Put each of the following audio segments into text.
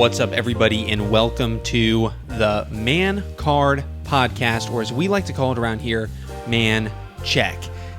What's up, everybody, and welcome to the Man Card Podcast, or as we like to call it around here, Man Check.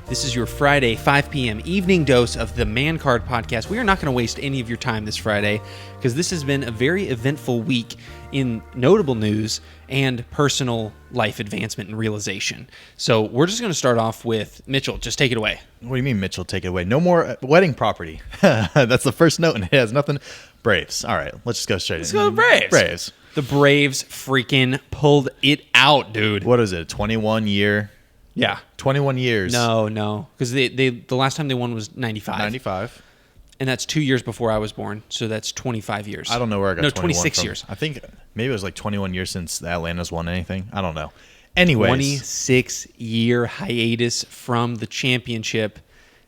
This is your Friday, 5 p.m. evening dose of the Man Card Podcast. We are not going to waste any of your time this Friday because this has been a very eventful week in notable news and personal life advancement and realization. So we're just going to start off with Mitchell. Just take it away. What do you mean, Mitchell? Take it away. No more wedding property. That's the first note, and it has nothing. Braves. All right, let's just go straight. Let's go with Braves. Braves. The Braves freaking pulled it out, dude. What is it? 21 year. Yeah. 21 years. No, because the last time they won was 95. 95. And that's 2 years before I was born, so that's 25 years. I don't know where I got 26 from. years. I think maybe it was like 21 years since the Atlanta's won anything. I don't know. Anyways. 26-year hiatus from the championship,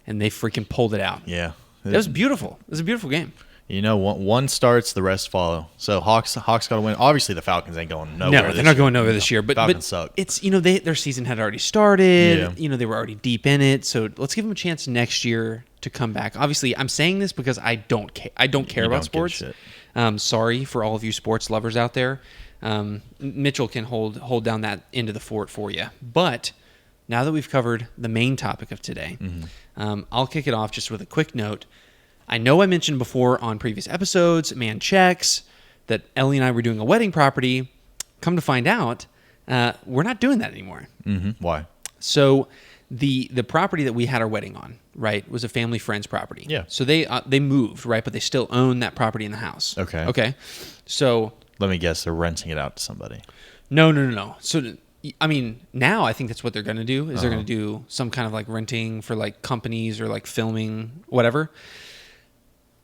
and they freaking pulled it out. Yeah. That was beautiful. It was a beautiful game. You know, one starts, the rest follow. So Hawks got to win. Obviously, the Falcons ain't going nowhere. No, they're not going nowhere this year. But Falcons suck. It's their season had already started. Yeah. They were already deep in it. So let's give them a chance next year to come back. Obviously, I'm saying this because I don't care. I don't care about sports. Sorry for all of you sports lovers out there. Mitchell can hold down that end of the fort for you. But now that we've covered the main topic of today, I'll kick it off just with a quick note. I know I mentioned before on previous episodes, Man Checks, that Ellie and I were doing a wedding property. Come to find out, we're not doing that anymore. Mm-hmm. Why? So the property that we had our wedding on, right, was a family friend's property. Yeah. So they moved, right, but they still own that property in the house. Okay. So let me guess, they're renting it out to somebody. No. So I mean, now I think that's what they're going to do. Is they're going to do some kind of like renting for like companies or like filming, whatever.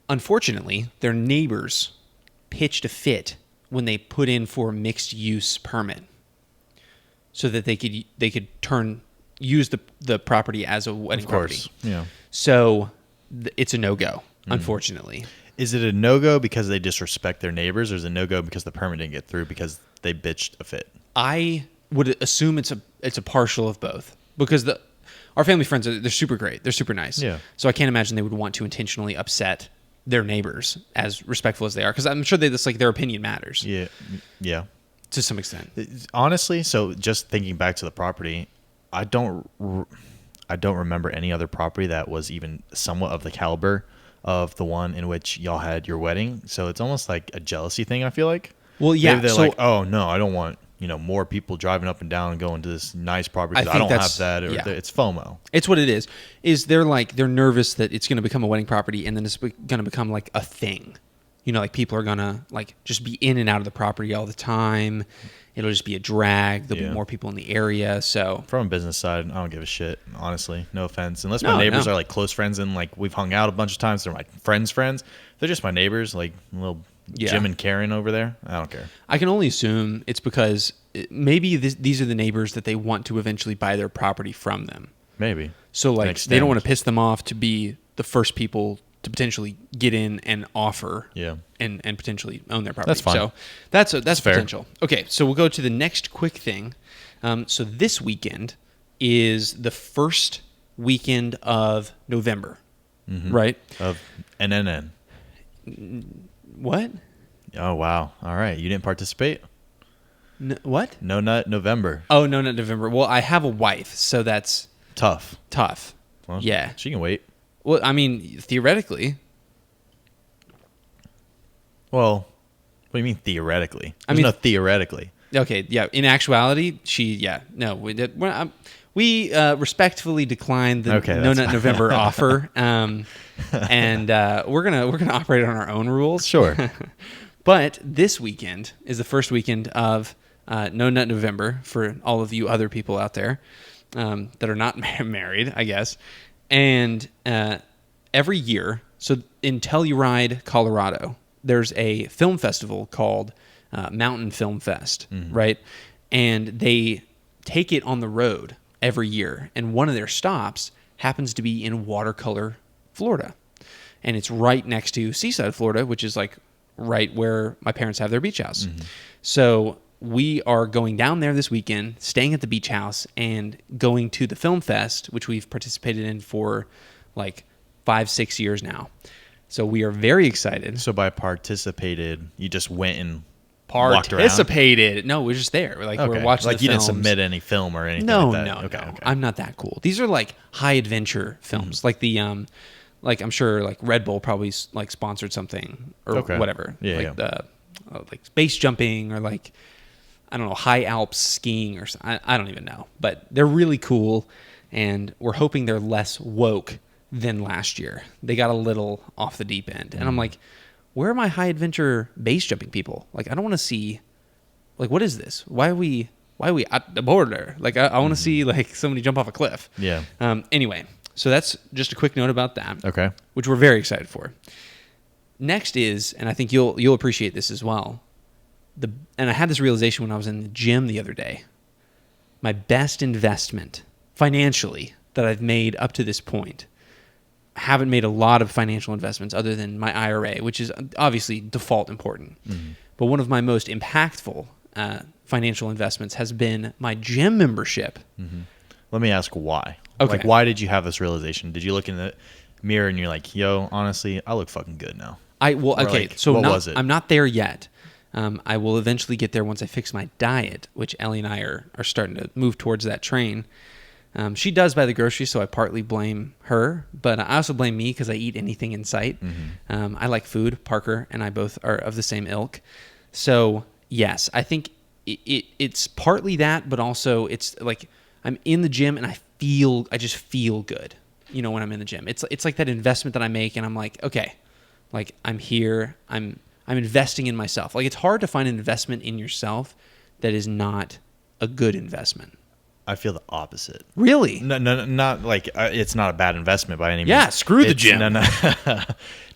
Unfortunately, their neighbors pitched a fit when they put in for a mixed use permit, so that they could use the property as a wedding property. Yeah. So it's a no-go, unfortunately. Is it a no-go because they disrespect their neighbors, or is it a no-go because the permit didn't get through because they bitched a fit? I would assume it's a partial of both, because our family friends they're super great, they're super nice. Yeah. So I can't imagine they would want to intentionally upset their neighbors, as respectful as they are, because I'm sure their opinion matters. Yeah. To some extent. Honestly, so just thinking back to the property, I don't remember any other property that was even somewhat of the caliber of the one in which y'all had your wedding. So it's almost like a jealousy thing, I feel like. Well, yeah. Maybe they're like, oh no, I don't want more people driving up and down and going to this nice property because I don't have that. Or it's FOMO. It's what it is. They're nervous that it's going to become a wedding property, and then it's going to become like a thing. Like people are going to like just be in and out of the property all the time. It'll just be a drag. There'll be more people in the area. So from a business side, I don't give a shit, honestly. No offense. Unless my neighbors are like close friends and like we've hung out a bunch of times. They're like friends. They're just my neighbors, like little Jim and Karen over there. I don't care. I can only assume it's because maybe these are the neighbors that they want to eventually buy their property from them. Maybe. So like they don't want to piss them off to be the first people to potentially get in and offer and potentially own their property. That's fine. So that's potential. Okay, so we'll go to the next quick thing. So this weekend is the first weekend of November, right? Of NNN. What? Oh, wow. All right. You didn't participate? What? No Nut November. Oh, No Nut November. Well, I have a wife, so that's tough. Well, yeah. She can wait. Well, I mean, theoretically. Well, what do you mean theoretically? There's no theoretically. Okay, yeah. In actuality, we respectfully declined the No Nut November offer, and we're gonna operate on our own rules. Sure. But this weekend is the first weekend of No Nut November for all of you other people out there that are not married, I guess. And every year, so in Telluride, Colorado, there's a film festival called Mountain Film Fest, right? And they take it on the road every year. And one of their stops happens to be in Watercolor, Florida. And it's right next to Seaside, Florida, which is like right where my parents have their beach house. So we are going down there this weekend, staying at the beach house, and going to the film fest, which we've participated in for like 5-6 years now. So we are very excited. So by participated, you just went and walked around? Participated. No, we're just there. Like we're watching like the you films. didn't submit any film or anything No, like that. no, Okay. I'm not that cool. These are like high adventure films. Like the like I'm sure like Red Bull probably like sponsored something or whatever. Yeah, like like base jumping or like I don't know, high Alps skiing or I don't even know. But they're really cool, and we're hoping they're less woke than last year. They got a little off the deep end, and I'm like, where are my high adventure base jumping people? Like, I don't want to see, like, what is this? Why are we at the border? Like, I want to see like somebody jump off a cliff. Yeah. Anyway, so that's just a quick note about that. Okay. Which we're very excited for. Next is, and I think you'll appreciate this as well. And I had this realization when I was in the gym the other day. My best investment financially that I've made up to this point. I haven't made a lot of financial investments other than my IRA, which is obviously default important. But one of my most impactful financial investments has been my gym membership. Let me ask why. Okay. Like, why did you have this realization? Did you look in the mirror and you're like, yo, honestly, I look fucking good now? Okay, like, so what was it? I'm not there yet. I will eventually get there once I fix my diet, which Ellie and I are starting to move towards that train. She does buy the groceries, so I partly blame her, but I also blame me because I eat anything in sight. I like food. Parker and I both are of the same ilk. So, yes, I think it's partly that, but also it's like I'm in the gym and I just feel good, you know, when I'm in the gym. It's like that investment that I make, and I'm like, okay, like I'm here, I'm investing in myself. Like, it's hard to find an investment in yourself that is not a good investment. I feel the opposite. Really? No, not like it's not a bad investment by any means. Yeah, screw the gym.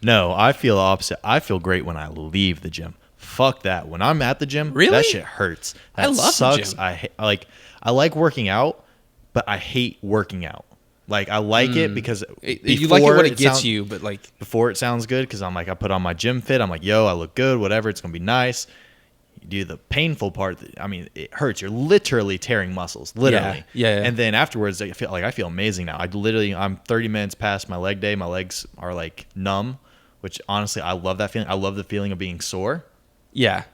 No, I feel the opposite. I feel great when I leave the gym. Fuck that. When I'm at the gym, really? That shit hurts. That I love sucks. the gym. I like working out, but I hate working out. Like, I like it because you like it when it gets you, but like before it sounds good because I'm like, I put on my gym fit. I'm like, yo, I look good, whatever. It's going to be nice. You do the painful part. I mean, it hurts. You're literally tearing muscles, literally. Yeah. And then afterwards, I feel amazing now. I'm 30 minutes past my leg day. My legs are like numb, which honestly, I love that feeling. I love the feeling of being sore. Yeah.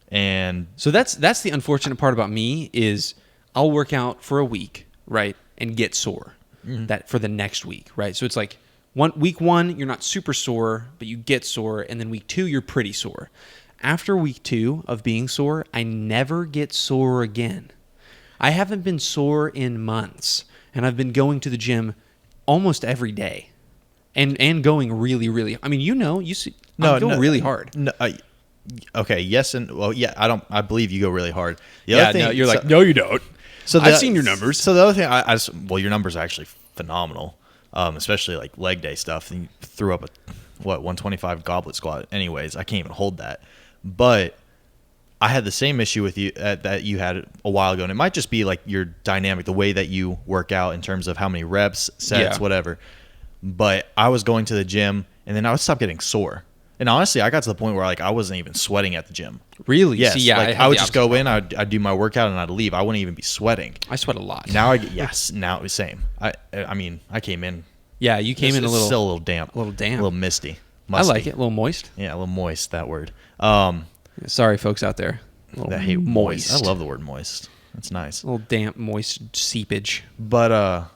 And so that's the unfortunate part about me is I'll work out for a week, right, and get sore. That for the next week, right? So it's like week 1, you're not super sore, but you get sore, and then week 2, you're pretty sore. After week 2 of being sore, I never get sore again. I haven't been sore in months, and I've been going to the gym almost every day, and going really, really. I mean, you go really hard. No, okay, yes, and well, yeah. I believe you go really hard. You're like, no, you don't. So I've seen your numbers. So the other thing, your numbers are actually phenomenal, especially like leg day stuff. And you threw up 125 goblet squat. Anyways, I can't even hold that. But I had the same issue with you that you had a while ago, and it might just be like your dynamic, the way that you work out in terms of how many reps, sets, whatever. But I was going to the gym, and then I would stop getting sore. And honestly, I got to the point where like I wasn't even sweating at the gym. Really? Yes. See, yeah, like I would just go in, I'd do my workout, and I'd leave. I wouldn't even be sweating. I sweat a lot. Now now it's same. I mean, I came in. Yeah, you came in a little. Still a little damp. A little damp. A little misty. Musty. I like it. A little moist. Yeah, a little moist. That word. Sorry, folks out there. I hate moist. I love the word moist. That's nice. A little damp, moist seepage. But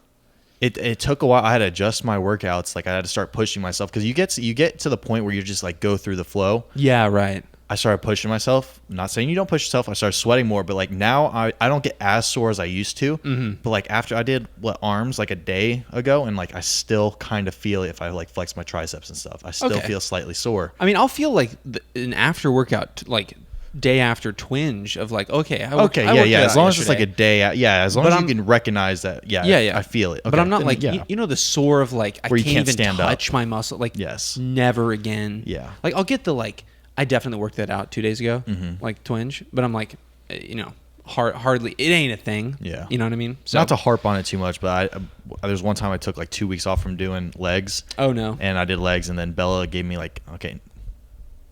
it took a while. I had to adjust my workouts. Like I had to start pushing myself because you get to the point where you just like go through the flow. Yeah, right. I started pushing myself. I'm not saying you don't push yourself. I started sweating more, but like now I don't get as sore as I used to. But like after I did arms like a day ago, and like I still kind of feel it if I like flex my triceps and stuff. I still feel slightly sore. I mean, I'll feel like an after workout like day after twinge of like, okay. As long as it's like a day out. Yeah, as long as you can recognize that. Yeah. I feel it. Okay. But I'm not like, you know, the sore of like, I can't even touch my muscle. Like, yes. Never again. Yeah. Like, I'll get the like, I definitely worked that out 2 days ago, like twinge. But I'm like, you know, hardly, it ain't a thing. Yeah. You know what I mean? So, not to harp on it too much, but there's one time I took like 2 weeks off from doing legs. Oh, no. And I did legs, and then Bella gave me like, okay,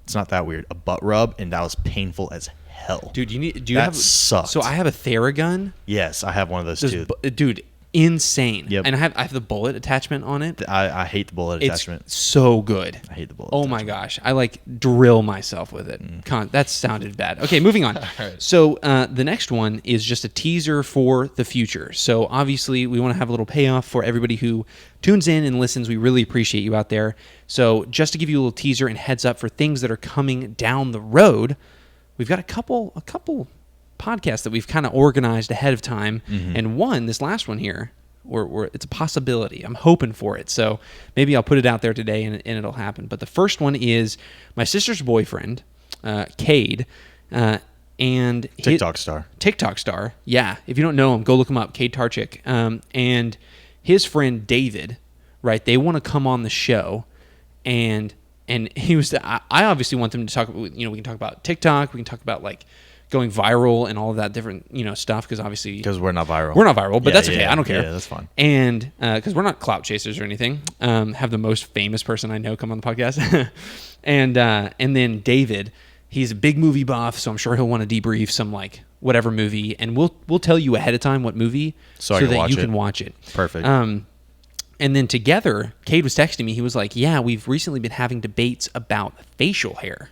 it's not that weird, a butt rub, and that was painful as hell. Dude, do you that have sucked. So I have a Theragun. Yes, I have one of those too. Dude, insane. Yep. And I have the bullet attachment on it. I hate the bullet attachment. It's so good. I hate the bullet Oh attachment. my gosh. I like drill myself with it. That sounded bad. Okay, moving on. right. So the next one is just a teaser for the future. So obviously we want to have a little payoff for everybody who tunes in and listens. We really appreciate you out there. So just to give you a little teaser and heads up for things that are coming down the road, we've got a couple podcasts that we've kind of organized ahead of time, and this last one here, it's a possibility. I'm hoping for it, so maybe I'll put it out there today and it'll happen. But the first one is my sister's boyfriend, Cade, and TikTok star. Yeah, if you don't know him, go look him up, Cade Tarchik, and his friend David. Right, they want to come on the show, and he was. I obviously want them to talk. We can talk about TikTok. We can talk about like going viral and all of that different, stuff, because obviously... Because we're not viral. We're not viral, but that's okay. I don't care. Yeah, that's fine. And because we're not clout chasers or anything. Have the most famous person I know come on the podcast. and then David, he's a big movie buff, so I'm sure he'll want to debrief some, like, whatever movie. And we'll tell you ahead of time what movie so that you can watch it. Perfect. And then together, Cade was texting me. He was like, yeah, we've recently been having debates about facial hair.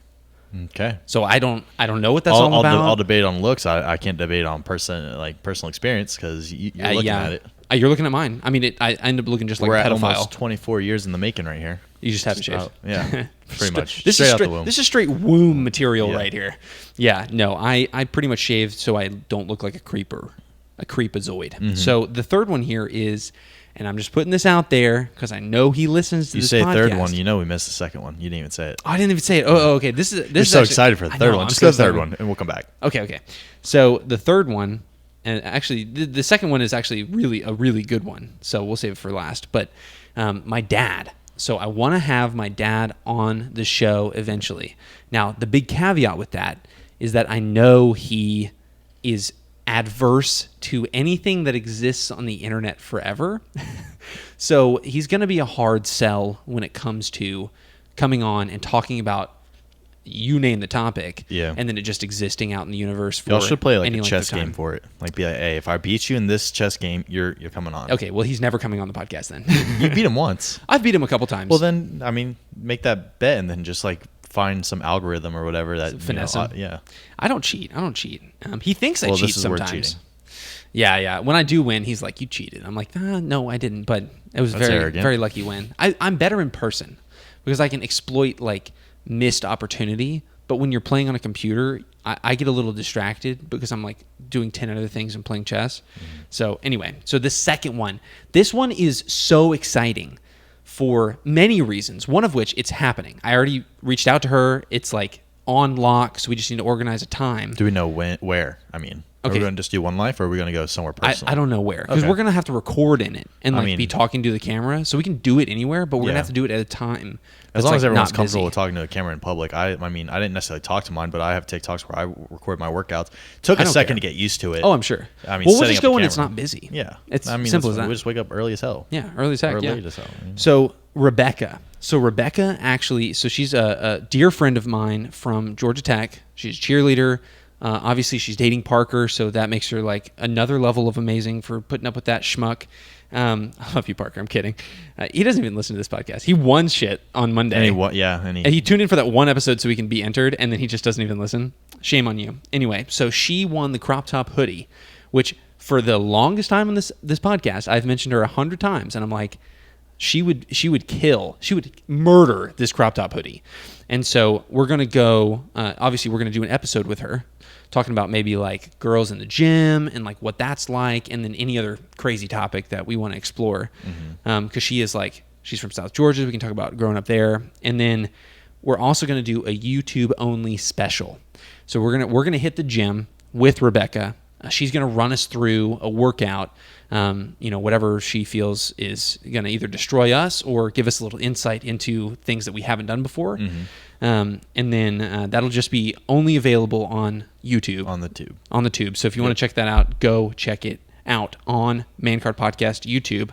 Okay. So I don't know what that's all about. I'll debate on looks. I can't debate on personal experience because you're looking at it. You're looking at mine. I mean, I end up looking just like a pedophile. We're at almost 24 years in the making right here. You just haven't shaved. Yeah, pretty much. This straight is out the womb. This is straight womb material right here. Yeah, no, I pretty much shaved so I don't look like a creepazoid. Mm-hmm. So the third one here is, and I'm just putting this out there because I know he listens to this podcast. You say third one, we missed the second one. You didn't even say it. Oh, I didn't even say it. Oh, okay. This is You're so excited for the third one. Just go to the third one, and we'll come back. Okay. So the third one, and actually the second one is actually a really good one. So we'll save it for last. But my dad. So I want to have my dad on the show eventually. Now, the big caveat with that is that I know he is adverse to anything that exists on the internet forever. So he's going to be a hard sell when it comes to coming on and talking about, you name the topic, and then it just existing out in the universe for y'all should play like any a chess game for it. Like, be like, hey, if I beat you in this chess game, you're coming on. Okay, well, he's never coming on the podcast then. You beat him once. I've beat him a couple times. Well, then, I mean, make that bet and then just like find some algorithm or whatever that finesse him. Yeah. I don't cheat. He thinks I cheat this is sometimes. Worth cheating. Yeah. When I do win, he's like, "You cheated." I'm like, "No, I didn't." But it was That's very, arrogant. very lucky win. I'm better in person because I can exploit like missed opportunity. But when you're playing on a computer, I get a little distracted because I'm like doing 10 other things and playing chess. So anyway, the second one, this one is so exciting for many reasons. One of which, it's happening. I already reached out to her. It's like on lock, so we just need to organize a time. Do we know where? I mean, are we going to just do one life, or are we going to go somewhere personal? I don't know where, because we're going to have to record in it and be talking to the camera, so we can do it anywhere, but we're going to have to do it at a time. As long as everyone's comfortable with talking to a camera in public. I mean, I didn't necessarily talk to mine, but I have TikToks where I record my workouts. Took a second to get used to it. Oh, I'm sure. I mean, we'll just go when it's not busy. Yeah. It's simple as that. We just wake up early as hell. Yeah, early as heck. Or late as hell. Yeah. So Rebecca actually, she's a dear friend of mine from Georgia Tech. She's a cheerleader. Obviously, she's dating Parker, so that makes her like another level of amazing for putting up with that schmuck. I love you, Parker. I'm kidding. He doesn't even listen to this podcast. He won shit on Monday. And he tuned in for that one episode so he can be entered, and then he just doesn't even listen. Shame on you. Anyway, so she won the crop top hoodie, which for the longest time on this podcast, I've mentioned her 100 times, and I'm like, she would murder this crop top hoodie. And so we're going to go, obviously we're going to do an episode with her talking about maybe like girls in the gym and like what that's like, and then any other crazy topic that we want to explore. Because she's from South Georgia. We can talk about growing up there. And then we're also going to do a YouTube only special. So we're going to hit the gym with Rebecca. She's going to run us through a workout, whatever she feels is going to either destroy us or give us a little insight into things that we haven't done before. And then that'll just be only available on YouTube. On the tube. So if you want to check that out, go check it out on Man Card Podcast YouTube.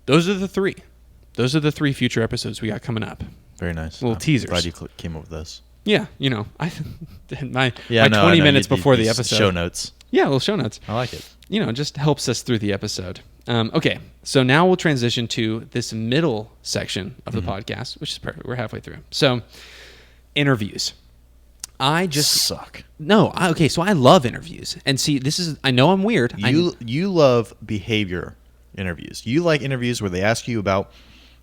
Those are the three future episodes we got coming up. Very nice. Little teasers. Glad you came up with this. Yeah, my 20 minutes before the episode. Show notes. Yeah, little show notes. I like it. You know, it just helps us through the episode. Okay, so now we'll transition to this middle section of the podcast, which is perfect. We're halfway through. So, interviews. I just suck. Okay, so I love interviews. And see, I know I'm weird. You love behavior interviews. You like interviews where they ask you about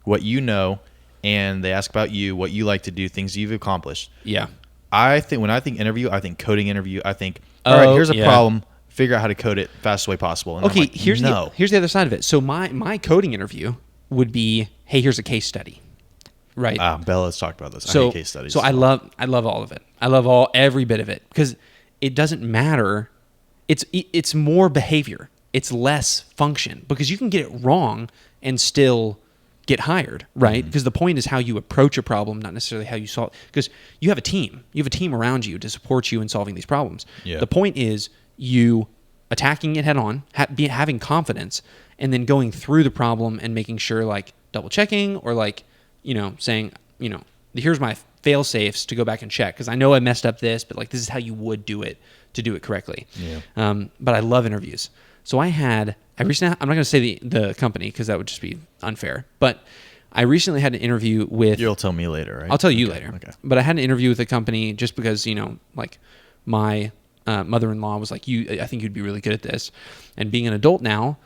what you know, and they ask about you, what you like to do, things you've accomplished. Yeah. When I think interview, I think coding interview. I think, all right, here's a problem. Figure out how to code it fastest way possible. And okay, like, here's the other side of it. So my coding interview would be, hey, here's a case study, right? Bella's talked about this. So, I hate case studies. So I love all of it. I love every bit of it because it doesn't matter. It's more behavior. It's less function because you can get it wrong and still get hired, right? Because the point is how you approach a problem, not necessarily how you solve. Because you have a team. You have a team around you to support you in solving these problems. Yeah. The point is you attacking it head on, having confidence, and then going through the problem and making sure, like, double checking or, like, you know, saying, you know, here's my fail safes to go back and check because I know I messed up this, but, like, this is how you would do it to do it correctly. Yeah. But I love interviews. So I'm not going to say the company because that would just be unfair, but I recently had an interview with... You'll tell me later, right? I'll tell you later. Okay. But I had an interview with a company just because, you know, like my mother-in-law was like, I think you'd be really good at this. And being an adult now,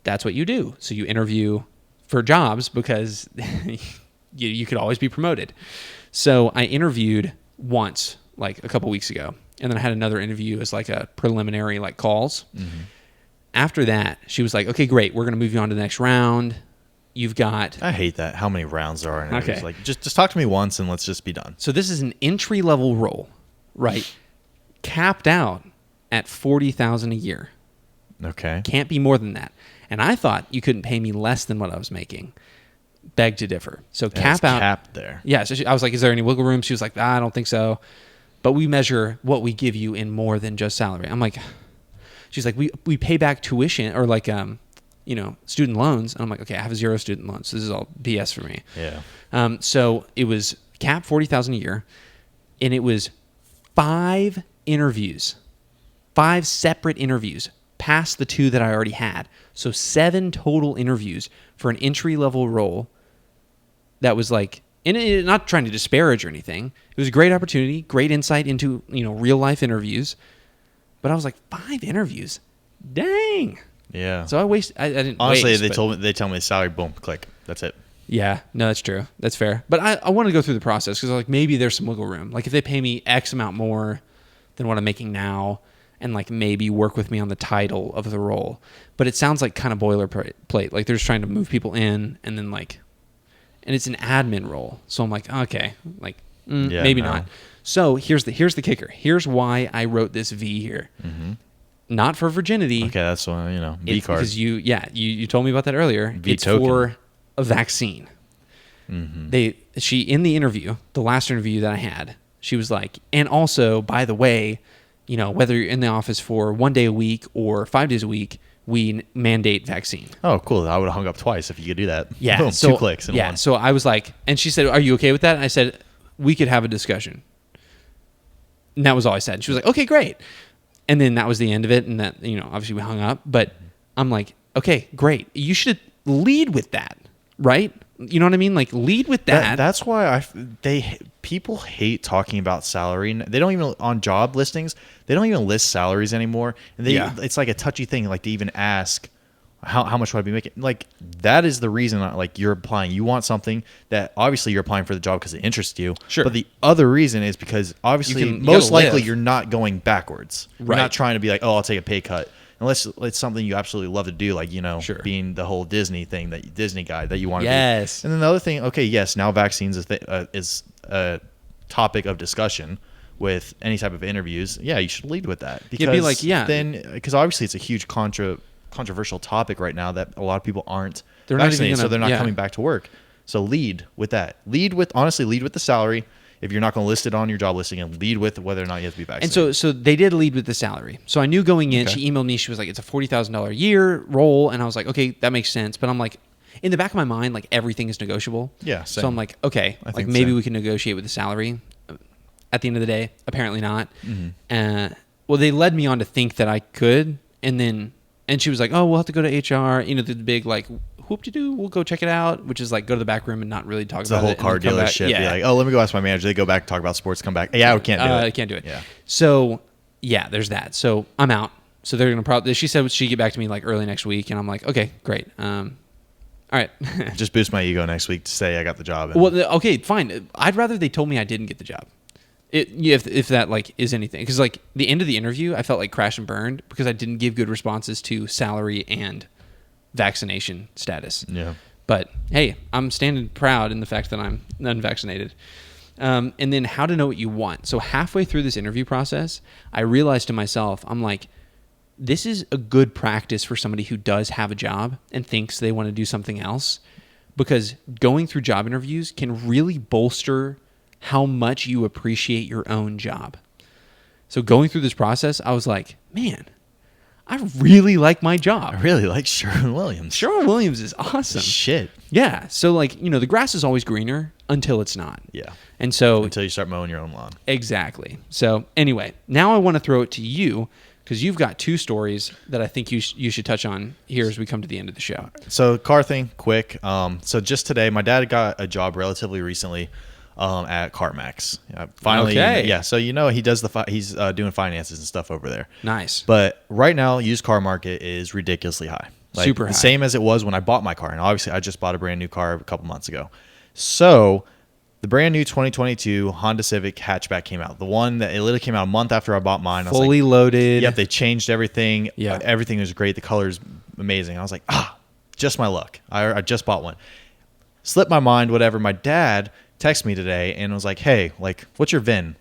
that's what you do. So you interview for jobs because you could always be promoted. So I interviewed once, like a couple weeks ago. And then I had another interview as like a preliminary, like calls. Mm-hmm. After that, she was like, okay, great. We're going to move you on to the next round. You've got... I hate that, how many rounds there are in interviews. Okay. Like, just talk to me once and let's just be done. So this is an entry-level role, right? Capped out at $40,000 a year. Okay. Can't be more than that. And I thought you couldn't pay me less than what I was making. Beg to differ. So cap out... capped there. Yeah. So I was like, is there any wiggle room? She was like, I don't think so. But we measure what we give you in more than just salary. I'm like... She's like, we pay back tuition or like, you know, student loans. And I'm like, okay, I have 0 student loans. So this is all BS for me. Yeah. So it was cap $40,000 a year, and it was 5 interviews, 5 separate interviews past the 2 that I already had. So 7 total interviews for an entry-level role that was like, and not trying to disparage or anything. It was a great opportunity, great insight into, you know, real-life interviews. But I was like, 5 interviews? Dang. Yeah. So I didn't honestly, waste, they tell me the salary, boom, click. That's it. Yeah, no, that's true. That's fair. But I want to go through the process because like maybe there's some wiggle room. Like if they pay me X amount more than what I'm making now and like maybe work with me on the title of the role. But it sounds like kind of boilerplate. Like they're just trying to move people in and then like, and it's an admin role. So I'm like, okay, like maybe not. So here's the kicker. Here's why I wrote this V here. Mm-hmm. Not for virginity. Okay, that's one, you know, V card. Because you told me about that earlier. V it's token. for a vaccine. Mm-hmm. She in the interview, the last interview that I had, she was like, and also, by the way, you know, whether you're in the office for 1 day a week or 5 days a week, we mandate vaccine. Oh, cool. I would have hung up twice if you could do that. Yeah. Boom, so, 2 clicks in one. So I was like, and she said, are you okay with that? And I said, we could have a discussion. And that was all I said. She was like, okay, great. And then that was the end of it. And that, you know, obviously we hung up. But I'm like, okay, great. You should lead with that, right? You know what I mean? Like lead with that. That's why people hate talking about salary. They don't even on job listings. They don't even list salaries anymore. And it's like a touchy thing, like to even ask how much would I be making. Like that is the reason. Like you're applying. You want something that obviously you're applying for the job because it interests you. Sure. But the other reason is because obviously most likely you're not going backwards. Right. You're not trying to be like, oh, I'll take a pay cut. Unless it's something you absolutely love to do, like, you know, being the whole Disney thing, that Disney guy that you want to be. Yes. And then the other thing, okay, yes, now vaccines is a topic of discussion with any type of interviews. Yeah, you should lead with that. Because because obviously it's a huge controversial topic right now that a lot of people aren't vaccinated, so they're not coming back to work. So lead with that. Lead with the salary. If you're not going to list it on your job listing, and lead with whether or not you have to be vaccinated. And so they did lead with the salary. So I knew going in, she emailed me, she was like, it's a $40,000 a year role. And I was like, okay, that makes sense. But I'm like, in the back of my mind, like everything is negotiable. Yeah. Same. So I'm like, okay, like maybe we can negotiate with the salary. At the end of the day, apparently not. Mm-hmm. well, they led me on to think that I could, and she was like, oh, we'll have to go to HR, the big like whoop-de-doo, we'll go check it out, which is like go to the back room and not really talk about it. It's a whole car dealership. Yeah. Be like, oh, let me go ask my manager. They go back, talk about sports, come back. Yeah, we can't do it. I can't do it. Yeah. So yeah, there's that. So I'm out. So they're gonna she said she'd get back to me like early next week, and I'm like, okay, great. All right. Just boost my ego next week to say I got the job. Well, okay, fine. I'd rather they told me I didn't get the job. If that like is anything, because like the end of the interview, I felt like crash and burned because I didn't give good responses to salary and vaccination status. Yeah. But hey, I'm standing proud in the fact that I'm unvaccinated. And then how to know what you want. So halfway through this interview process, I realized to myself, I'm like, this is a good practice for somebody who does have a job and thinks they want to do something else, because going through job interviews can really bolster how much you appreciate your own job. So going through this process, I was like, man, I really like my job. I really like Sherwin-Williams. Sherwin-Williams is awesome. Shit. Yeah. So like, the grass is always greener until it's not. Yeah. And so until you start mowing your own lawn. Exactly. So anyway, now I want to throw it to you because you've got two stories that I think you should touch on here as we come to the end of the show. So car thing, quick. So just today, my dad got a job relatively recently at CarMax. Finally, okay. Yeah. So he does he's doing finances and stuff over there. Nice. But right now, used car market is ridiculously high. Super high. Same as it was when I bought my car, and obviously I just bought a brand new car a couple months ago. So the brand new 2022 Honda Civic hatchback came out. The one that it literally came out a month after I bought mine. Fully loaded. Yep, they changed everything. Yeah, everything was great. The color's amazing. I was like, just my luck. I just bought one. Slipped my mind. Whatever. My dad texted me today and was like, hey, like, what's your VIN?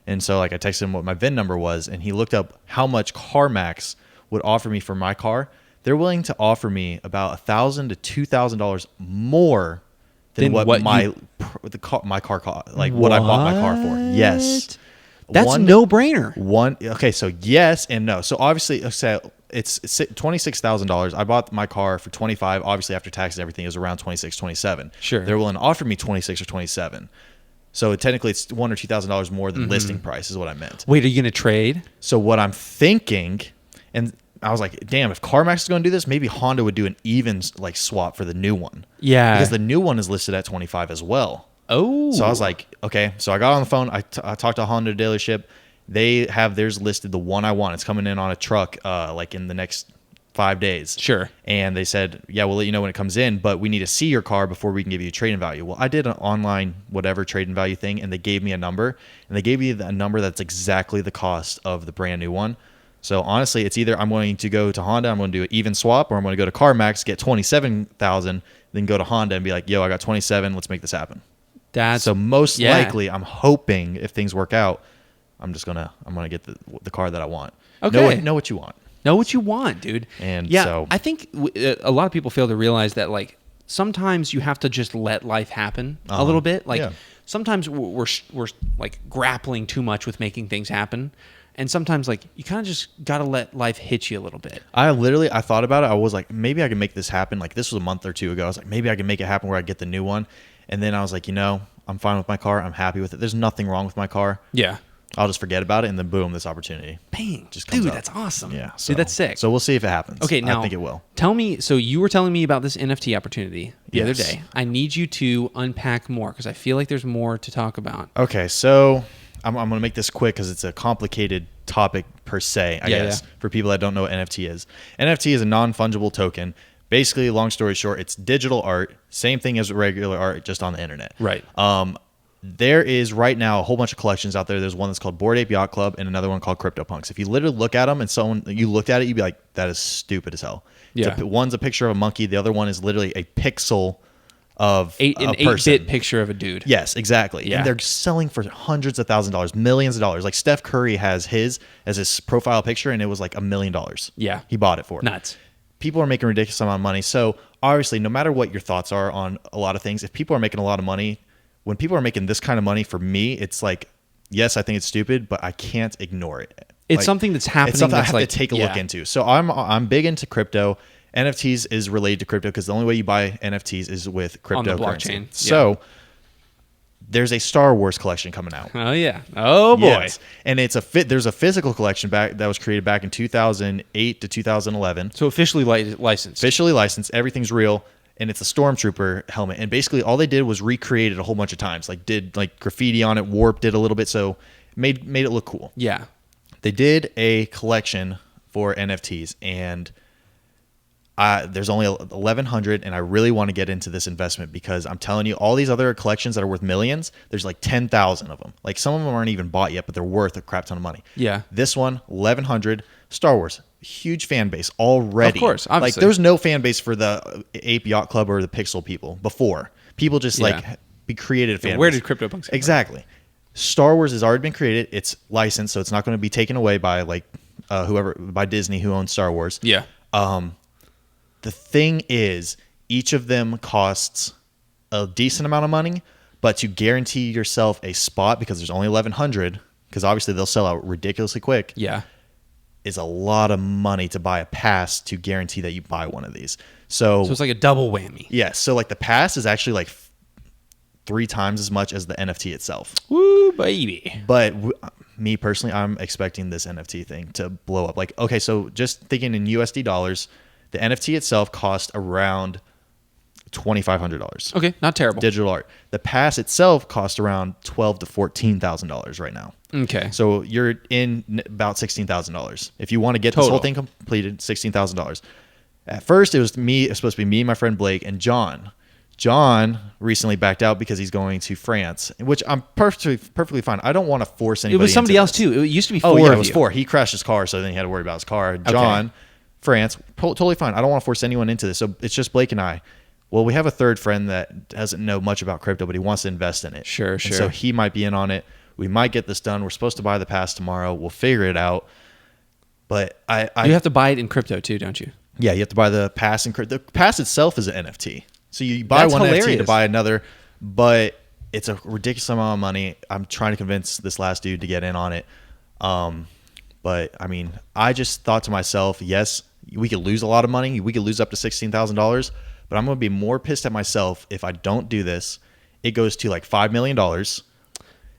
And so like I texted him what my VIN number was, and he looked up how much CarMax would offer me for my car. They're willing to offer me about $1,000 to $2,000 more than what my car cost, like what I bought my car for. Yes, that's no brainer. Okay, so yes and no. So obviously, it's $26,000. I bought my car for $25,000. Obviously, after taxes and everything, it was around $26,000, $27,000. Sure, they're willing to offer me $26,000 or $27,000. So technically, it's $1,000 or $2,000 more than listing price is what I meant. Wait, are you gonna trade? So what I'm thinking, and I was like, damn, if CarMax is going to do this, maybe Honda would do an even like swap for the new one. Yeah. Because the new one is listed at 25 as well. Oh. So I was like, okay. So I got on the phone. I talked to a Honda dealership. They have theirs listed, the one I want. It's coming in on a truck like in the next 5 days. Sure. And they said, yeah, we'll let you know when it comes in, but we need to see your car before we can give you a trade-in value. Well, I did an online whatever trade-in value thing, and they gave me a number. And they gave me a number that's exactly the cost of the brand new one. So honestly, it's either I'm going to go to Honda, I'm going to do an even swap, or I'm going to go to CarMax, get $27,000, then go to Honda and be like, yo, I got 27, let's make this happen. So most likely, I'm hoping if things work out, I'm gonna get the car that I want. Okay. Know what you want. Know what you want, dude. And yeah, so I think a lot of people fail to realize that like sometimes you have to just let life happen a little bit. Like sometimes we're like grappling too much with making things happen. And sometimes, like, you kind of just got to let life hit you a little bit. I thought about it. I was like, maybe I can make this happen. Like, this was a month or two ago. I was like, maybe I can make it happen where I get the new one. And then I was like, I'm fine with my car. I'm happy with it. There's nothing wrong with my car. Yeah. I'll just forget about it. And then, boom, this opportunity. Bang. Just comes Dude, up. that's awesome. Yeah. Dude, that's sick. So we'll see if it happens. Okay, now, I think it will. Tell me, so you were telling me about this NFT opportunity the other day. I need you to unpack more because I feel like there's more to talk about. Okay, so I'm going to make this quick because it's a complicated topic per se, I guess, for people that don't know what NFT is. NFT is a non-fungible token. Basically, long story short, it's digital art, same thing as regular art, just on the internet. Right. There is right now a whole bunch of collections out there. There's one that's called Bored Ape Yacht Club and another one called CryptoPunks. If you literally look at them and you looked at it, you'd be like, that is stupid as hell. Yeah. One's a picture of a monkey. The other one is literally a pixel of an a person. 8-bit picture of a dude. Yes, exactly. Yeah. And they're selling for hundreds of thousands of dollars, millions of dollars. Like Steph Curry has his as his profile picture, and it was like $1 million. Yeah. He bought it for. Nuts. People are making a ridiculous amount of money. So obviously, no matter what your thoughts are on a lot of things, if people are making a lot of money, when people are making this kind of money, for me, it's like, yes, I think it's stupid, but I can't ignore it. It's something that's happening. It's something I that's have to take a look into. So I'm big into crypto. NFTs is related to crypto because the only way you buy NFTs is with cryptocurrency. On the blockchain. So there's a Star Wars collection coming out. Oh yeah. Oh boy. Yes. And it's there's a physical collection that was created back in 2008 to 2011. So officially licensed. Officially licensed. Everything's real. And it's a Stormtrooper helmet. And basically all they did was recreate it a whole bunch of times. Like did like graffiti on it, warped it a little bit, so made it look cool. Yeah. They did a collection for NFTs, and there's only 1,100, and I really want to get into this investment because I'm telling you, all these other collections that are worth millions, there's like 10,000 of them. Like some of them aren't even bought yet, but they're worth a crap ton of money. Yeah. This one, 1,100, Star Wars, huge fan base already. Of course, obviously. Like there was no fan base for the Ape Yacht Club or the Pixel people before. People just like created a fan base. Where did CryptoPunks come Exactly. From? Star Wars has already been created. It's licensed, so it's not going to be taken away by like by Disney, who owns Star Wars. Yeah. The thing is, each of them costs a decent amount of money, but to guarantee yourself a spot, because there's only 1,100, because obviously they'll sell out ridiculously quick. Yeah. Is a lot of money to buy a pass to guarantee that you buy one of these. So it's like a double whammy. Yeah. So like the pass is actually like 3 times as much as the NFT itself. Woo, baby. But me personally, I'm expecting this NFT thing to blow up. Like, okay, so just thinking in USD dollars, the NFT itself cost around $2,500. Okay, not terrible. Digital art. The pass itself cost around $12,000 to $14,000 right now. Okay. So you're in about $16,000. If you want to get this whole thing completed, $16,000. At first, it was supposed to be me, my friend Blake, and John. John recently backed out because he's going to France, which I'm perfectly fine. I don't want to force anybody. It was somebody else too. It used to be 4 of you. It was 4. He crashed his car, so then he had to worry about his car. John, France, totally fine. I don't want to force anyone into this. So it's just Blake and I. Well, we have a third friend that doesn't know much about crypto, but he wants to invest in it. Sure. And so he might be in on it. We might get this done. We're supposed to buy the pass tomorrow. We'll figure it out. But you have to buy it in crypto too, don't you? Yeah, you have to buy the pass in crypto. The pass itself is an NFT. So you buy one NFT to buy another, but it's a ridiculous amount of money. I'm trying to convince this last dude to get in on it. But I mean, I just thought to myself, yes, we could lose a lot of money. We could lose up to $16,000, but I'm going to be more pissed at myself if I don't do this. It goes to like $5 million.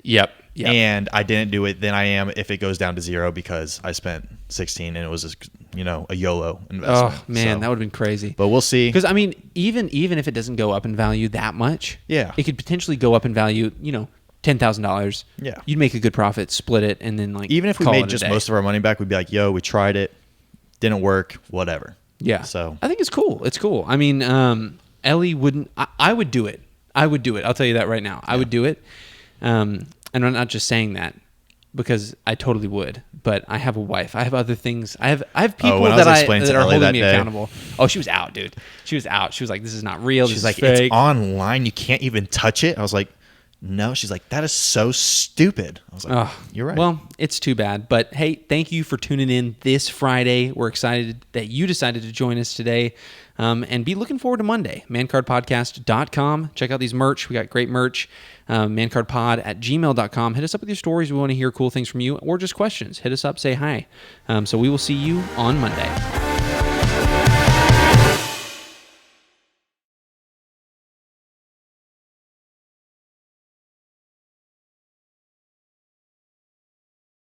Yep. And I didn't do it than I am if it goes down to 0 because I spent 16 and it was just, a YOLO investment. Oh man, that would have been crazy. But we'll see. Because I mean, even if it doesn't go up in value that much, it could potentially go up in value. $10,000. Yeah, you'd make a good profit, split it, and then even if we made just most of our money back, we'd be like, yo, we tried it, didn't work, whatever. Yeah. So I think it's cool. It's cool. I mean, Ellie wouldn't. I would do it. I would do it. I'll tell you that right now. I would do it. And I'm not just saying that because I totally would. But I have a wife. I have other things. I have people that are holding me accountable. Oh, she was out, dude. She was out. She was like, "This is not real. She's like, it's online. You can't even touch it." I was like, "No." She's like, "That is so stupid." I was like, "Oh, you're right." Well, it's too bad. But hey, thank you for tuning in this Friday. We're excited that you decided to join us today. And be looking forward to Monday. mancardpodcast.com. Check out these merch. We got great merch. mancardpod@gmail.com. Hit us up with your stories. We want to hear cool things from you or just questions. Hit us up. Say hi. So we will see you on Monday.